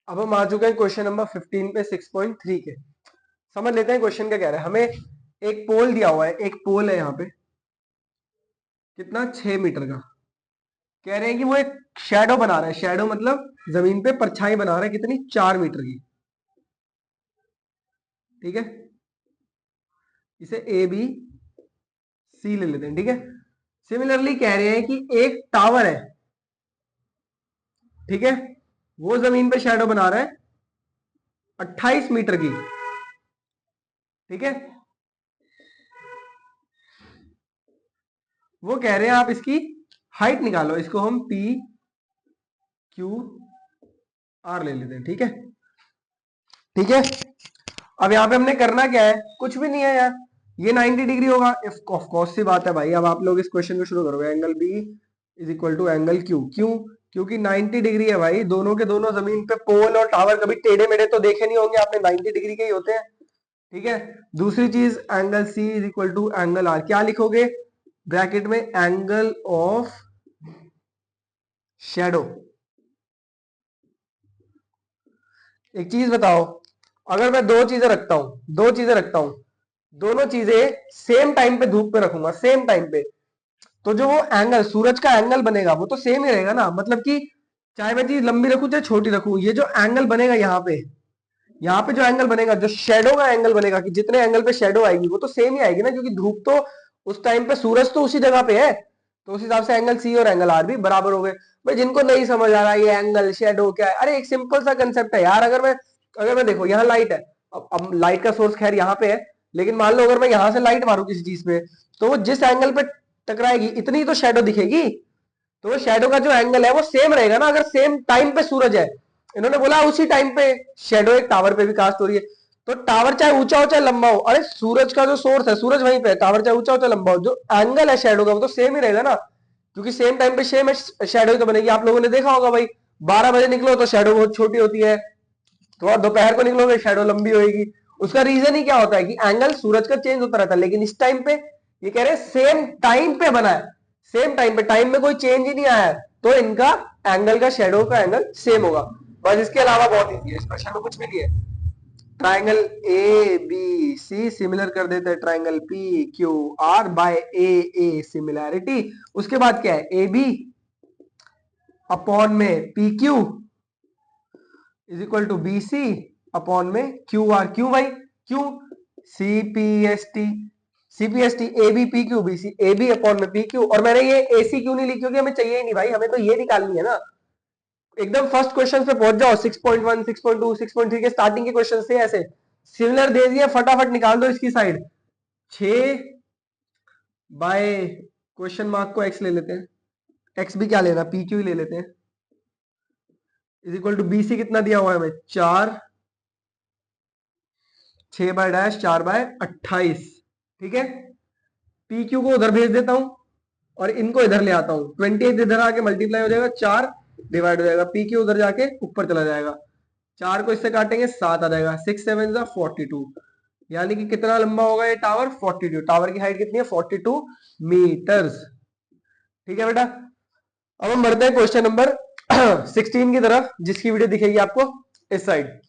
अब हम आ चुके हैं क्वेश्चन नंबर 15 पे 6.3 के। समझ लेते हैं क्वेश्चन क्या कह रहा है। हमें एक पोल दिया हुआ है, एक पोल है यहाँ पे, कितना 6 मीटर का। कह रहे हैं कि वो एक शैडो बना रहा है। शैडो मतलब जमीन पे परछाई बना रहा है, कितनी 4 मीटर की। ठीक है, इसे ए बी सी ले लेते हैं। ठीक है, सिमिलरली कह रहे हैं कि एक टावर है, ठीक है, वो जमीन पे शैडो बना रहा है 28 मीटर की। ठीक है, वो कह रहे हैं आप इसकी हाइट निकालो। इसको हम पी क्यू आर ले लेते हैं। ठीक है, ठीक है। अब यहाँ पे हमने करना क्या है, कुछ भी नहीं है यार, ये 90 डिग्री होगा। ऑफ कोर्स सी बात है भाई। अब आप लोग इस क्वेश्चन को शुरू करोगे, angle B is equal to angle Q. क्यों? क्योंकि 90 डिग्री है भाई, दोनों के दोनों जमीन पे पोल और टावर कभी टेढ़े मेढ़े तो देखे नहीं होंगे आपने, 90 डिग्री के ही होते हैं। ठीक है, दूसरी चीज angle C is equal to angle R. क्या लिखोगे ब्रैकेट में? Angle of shadow. एक चीज बताओ, अगर मैं दो चीजें रखता हूं, दोनों चीजें सेम टाइम पे धूप पे रखूंगा, सेम टाइम पे, तो जो वो एंगल सूरज का एंगल बनेगा वो तो सेम ही रहेगा ना। मतलब कि चाहे मैं चीज लंबी रखूं चाहे छोटी रखूं, ये जो एंगल बनेगा यहाँ पे जो एंगल बनेगा, जो शेडो का एंगल बनेगा, कि जितने एंगल पे शेडो आएगी वो तो सेम ही आएगी ना, क्योंकि धूप तो उस टाइम पे, सूरज तो उसी जगह पे है। तो उस हिसाब से एंगल सी और एंगल आर भी बराबर हो गए। भाई जिनको नहीं समझ आ रहा ये एंगल शेडो क्या है, अरे एक सिंपल सा कंसेप्ट है यार। अगर मैं देखो यहाँ लाइट है, अब लाइट का सोर्स खैर यहाँ पे है, लेकिन मान लो अगर मैं यहाँ से लाइट मारू किसी चीज पे, तो वो जिस एंगल पे टकराएगी इतनी तो शेडो दिखेगी। तो वो शेडो का जो एंगल है वो सेम रहेगा ना, अगर सेम टाइम पे सूरज है। इन्होंने बोला उसी टाइम पे शेडो एक टावर पे भी कास्ट हो रही है। तो टावर चाहे ऊंचा हो चाहे लंबा हो, अरे सूरज का जो सोर्स है, सूरज वहीं पे है, टावर चाहे ऊंचा हो चाहे लंबा हो, जो एंगल है शेडो का वो तो सेम ही रहेगा ना, क्योंकि सेम टाइम पे सेम शेडो ही तो बनेगी। आप लोगों ने देखा होगा भाई, 12 बजे निकलो तो शेडो बहुत छोटी होती है, तो आप दोपहर को निकलोगे शेडो लंबी होगी। उसका रीजन ही क्या होता है कि एंगल सूरज का चेंज होता रहता है, लेकिन इस टाइम पे ये कह रहे हैं सेम टाइम पे बना है, सेम टाइम पे, टाइम में कोई चेंज ही नहीं आया है, तो इनका एंगल का शेडो का एंगल सेम होगा। बस इसके अलावा बहुत इजी है, इस प्रश्न में कुछ भी नहीं है। Triangle A B C similar कर देते हैं triangle P Q R by A A similarity. उसके बाद क्या है, ए बी अपॉन में P Q is equal to B C upon में क्यू आर। क्यू भाई? Q C P S T, A B P Q B C, A B upon में P Q. और मैंने ये ए सी क्यों नहीं लिखी, क्योंकि हमें चाहिए ही नहीं भाई, हमें तो ये निकालनी है ना। एकदम फर्स्ट क्वेश्चन पे पहुंच जाओ, 6.1 6.2 6.3 के स्टार्टिंग के क्वेश्चन से ऐसे सिमिलर दे दिए, फटाफट निकाल दो इसकी साइड। 6 बाय क्वेश्चन मार्क को एक्स ले लेते हैं, एक्स भी क्या लेना, पी क्यू ही ले लेते हैं, is equal to B C कितना दिया हुआ है हमें 4, 6 बाय डैश 4 बाय 28। ठीक है, पी क्यू को उधर भेज देता हूं और इनको इधर ले आता हूं, 28 इधर आके मल्टीप्लाई हो जाएगा, 4 डिवाइड हो जाएगा, पी क्यू उधर जाके ऊपर चला जाएगा, 4 को इससे काटेंगे 7 आ जाएगा, 6 7 जा 42। यानी कि कितना लंबा होगा ये टावर, 42। टावर की हाइट कितनी है, 42 मीटर्स। ठीक है बेटा, अब हम बढ़ते हैं क्वेश्चन नंबर 16 की तरफ, जिसकी वीडियो दिखेगी आपको इस साइड।